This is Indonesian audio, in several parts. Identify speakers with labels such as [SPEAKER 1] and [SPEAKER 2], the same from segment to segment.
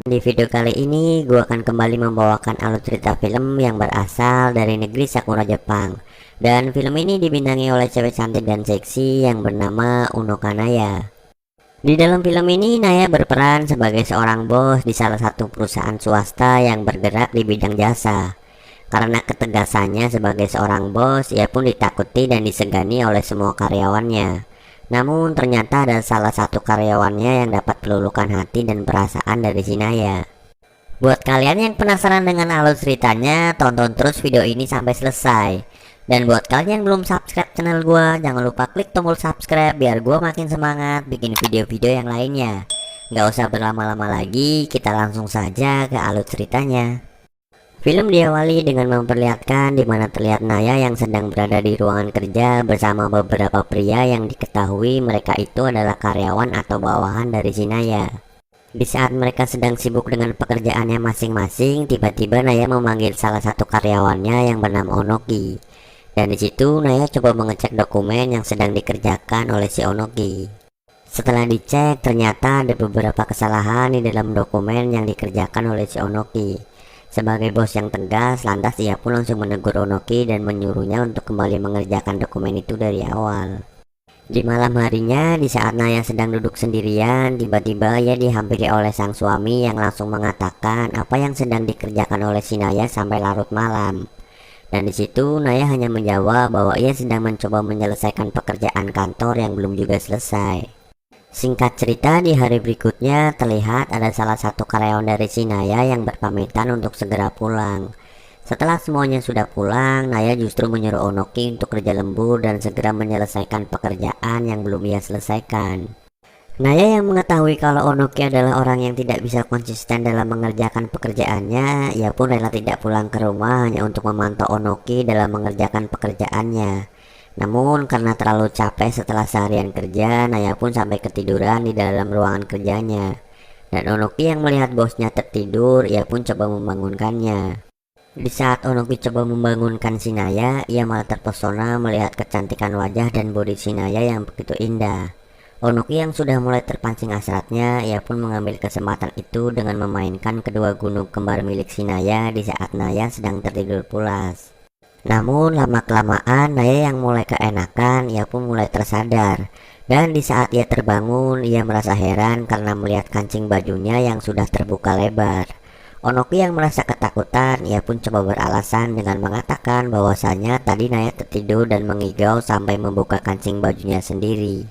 [SPEAKER 1] Di video kali ini, gue akan kembali membawakan alur cerita film yang berasal dari negeri Sakura Jepang. Dan film ini dibintangi oleh cewek cantik dan seksi yang bernama Uno Kanaya. Di dalam film ini, Naya berperan sebagai seorang bos di salah satu perusahaan swasta yang bergerak di bidang jasa. Karena ketegasannya sebagai seorang bos, ia pun ditakuti dan disegani oleh semua karyawannya. Namun ternyata ada salah satu karyawannya yang dapat meluluhkan hati dan perasaan dari si Naya. Buat kalian yang penasaran dengan alur ceritanya, tonton terus video ini sampai selesai. Dan buat kalian yang belum subscribe channel gua, jangan lupa klik tombol subscribe biar gua makin semangat bikin video-video yang lainnya. Gak usah berlama-lama lagi, kita langsung saja ke alur ceritanya. Film diawali dengan memperlihatkan di mana terlihat Naya yang sedang berada di ruangan kerja bersama beberapa pria yang diketahui mereka itu adalah karyawan atau bawahan dari si Naya. Di saat mereka sedang sibuk dengan pekerjaannya masing-masing, tiba-tiba Naya memanggil salah satu karyawannya yang bernama Onoki. Dan di situ Naya coba mengecek dokumen yang sedang dikerjakan oleh si Onoki. Setelah dicek, ternyata ada beberapa kesalahan di dalam dokumen yang dikerjakan oleh si Onoki. Sebagai bos yang tegas, lantas ia pun langsung menegur Onoki dan menyuruhnya untuk kembali mengerjakan dokumen itu dari awal. Di malam harinya, di saat Naya sedang duduk sendirian, tiba-tiba ia dihampiri oleh sang suami yang langsung mengatakan apa yang sedang dikerjakan oleh si Naya sampai larut malam. Dan di situ Naya hanya menjawab bahwa ia sedang mencoba menyelesaikan pekerjaan kantor yang belum juga selesai. Singkat cerita, di hari berikutnya terlihat ada salah satu karyawan dari si Naya yang berpamitan untuk segera pulang. Setelah semuanya sudah pulang, Naya justru menyuruh Onoki untuk kerja lembur dan segera menyelesaikan pekerjaan yang belum ia selesaikan. Naya yang mengetahui kalau Onoki adalah orang yang tidak bisa konsisten dalam mengerjakan pekerjaannya, ia pun rela tidak pulang ke rumah hanya untuk memantau Onoki dalam mengerjakan pekerjaannya. Namun karena terlalu capek setelah seharian kerja, Naya pun sampai ketiduran di dalam ruangan kerjanya. Dan Onoki yang melihat bosnya tertidur, ia pun coba membangunkannya. Di saat Onoki coba membangunkan si Naya, ia malah terpesona melihat kecantikan wajah dan bodi si Naya yang begitu indah. Onoki yang sudah mulai terpancing hasratnya, ia pun mengambil kesempatan itu dengan memainkan kedua gunung kembar milik si Naya di saat Naya sedang tertidur pulas. Namun lama-kelamaan Naya yang mulai keenakan, ia pun mulai tersadar. Dan di saat ia terbangun, ia merasa heran karena melihat kancing bajunya yang sudah terbuka lebar. Onoki yang merasa ketakutan, ia pun coba beralasan dengan mengatakan bahwasanya tadi Naya tertidur dan mengigau sampai membuka kancing bajunya sendiri.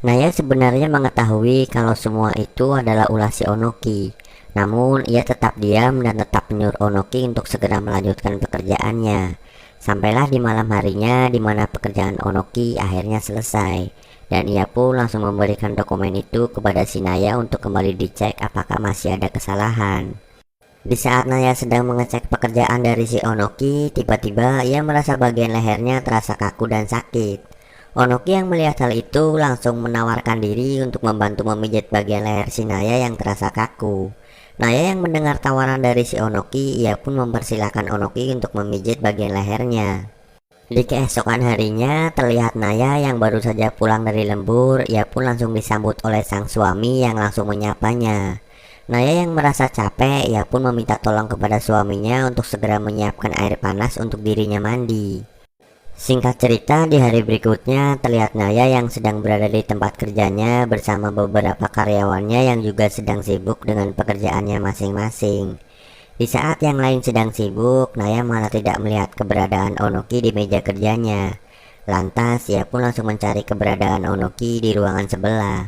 [SPEAKER 1] Naya sebenarnya mengetahui kalau semua itu adalah ulah si Onoki. Namun ia tetap diam dan tetap menyuruh Onoki untuk segera melanjutkan pekerjaannya. Sampailah di malam harinya di mana pekerjaan Onoki akhirnya selesai. Dan ia pun langsung memberikan dokumen itu kepada si Naya untuk kembali dicek apakah masih ada kesalahan. Di saat Naya sedang mengecek pekerjaan dari si Onoki, tiba-tiba ia merasa bagian lehernya terasa kaku dan sakit. Onoki yang melihat hal itu langsung menawarkan diri untuk membantu memijit bagian leher si Naya yang terasa kaku. Naya yang mendengar tawaran dari si Onoki, ia pun mempersilahkan Onoki untuk memijit bagian lehernya. Di keesokan harinya, terlihat Naya yang baru saja pulang dari lembur, ia pun langsung disambut oleh sang suami yang langsung menyapanya. Naya yang merasa capek, ia pun meminta tolong kepada suaminya untuk segera menyiapkan air panas untuk dirinya mandi. Singkat cerita, di hari berikutnya terlihat Naya yang sedang berada di tempat kerjanya bersama beberapa karyawannya yang juga sedang sibuk dengan pekerjaannya masing-masing. Di saat yang lain sedang sibuk, Naya malah tidak melihat keberadaan Onoki di meja kerjanya. Lantas ia pun langsung mencari keberadaan Onoki di ruangan sebelah.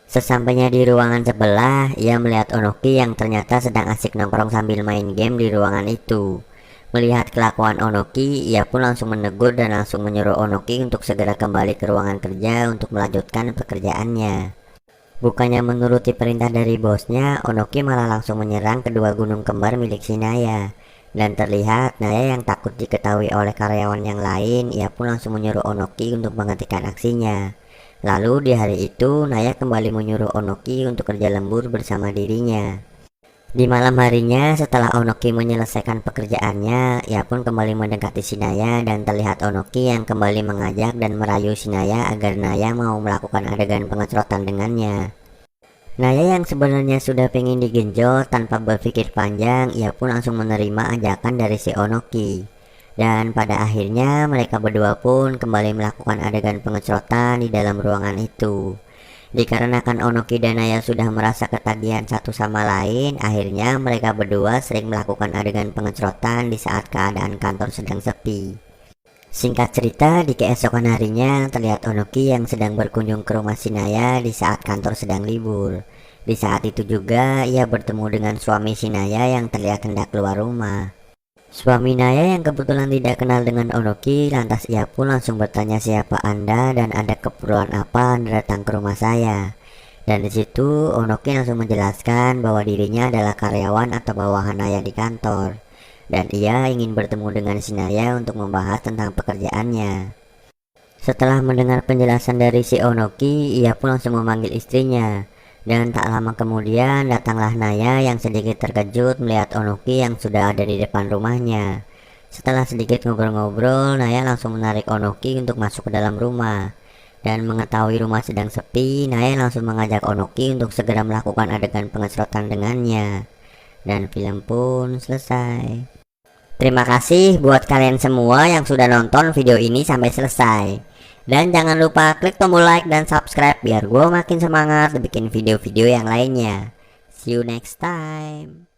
[SPEAKER 1] Sesampainya di ruangan sebelah, ia melihat Onoki yang ternyata sedang asik nongkrong sambil main game di ruangan itu. Melihat kelakuan Onoki, ia pun langsung menegur dan langsung menyuruh Onoki untuk segera kembali ke ruangan kerja untuk melanjutkan pekerjaannya. Bukannya menuruti perintah dari bosnya, Onoki malah langsung menyerang kedua gunung kembar milik si Naya. Dan terlihat Naya yang takut diketahui oleh karyawan yang lain, ia pun langsung menyuruh Onoki untuk menghentikan aksinya. Lalu di hari itu, Naya kembali menyuruh Onoki untuk kerja lembur bersama dirinya. Di malam harinya, setelah Onoki menyelesaikan pekerjaannya, ia pun kembali mendekati si Naya dan terlihat Onoki yang kembali mengajak dan merayu si Naya agar Naya mau melakukan adegan pengecrotan dengannya. Naya yang sebenarnya sudah pengen digenjot, tanpa berpikir panjang ia pun langsung menerima ajakan dari si Onoki. Dan pada akhirnya mereka berdua pun kembali melakukan adegan pengecrotan di dalam ruangan itu. Dikarenakan Onoki dan Naya sudah merasa ketagihan satu sama lain, akhirnya mereka berdua sering melakukan adegan pengecrotan di saat keadaan kantor sedang sepi. Singkat cerita, di keesokan harinya terlihat Onoki yang sedang berkunjung ke rumah si Naya di saat kantor sedang libur. Di saat itu juga ia bertemu dengan suami si Naya yang terlihat hendak keluar rumah. Suami Naya yang kebetulan tidak kenal dengan Onoki, lantas ia pun langsung bertanya siapa Anda dan ada keperluan apa Anda datang ke rumah saya. Dan di situ Onoki langsung menjelaskan bahwa dirinya adalah karyawan atau bawahan Naya di kantor, dan ia ingin bertemu dengan si Naya untuk membahas tentang pekerjaannya. Setelah mendengar penjelasan dari si Onoki, ia pun langsung memanggil istrinya. Dan tak lama kemudian datanglah Naya yang sedikit terkejut melihat Onoki yang sudah ada di depan rumahnya. Setelah sedikit ngobrol-ngobrol, Naya langsung menarik Onoki untuk masuk ke dalam rumah. Dan mengetahui rumah sedang sepi, Naya langsung mengajak Onoki untuk segera melakukan adegan pengesrotan dengannya. Dan film pun selesai. Terima kasih buat kalian semua yang sudah nonton video ini sampai selesai. Dan jangan lupa klik tombol like dan subscribe biar gue makin semangat bikin video-video yang lainnya. See you next time.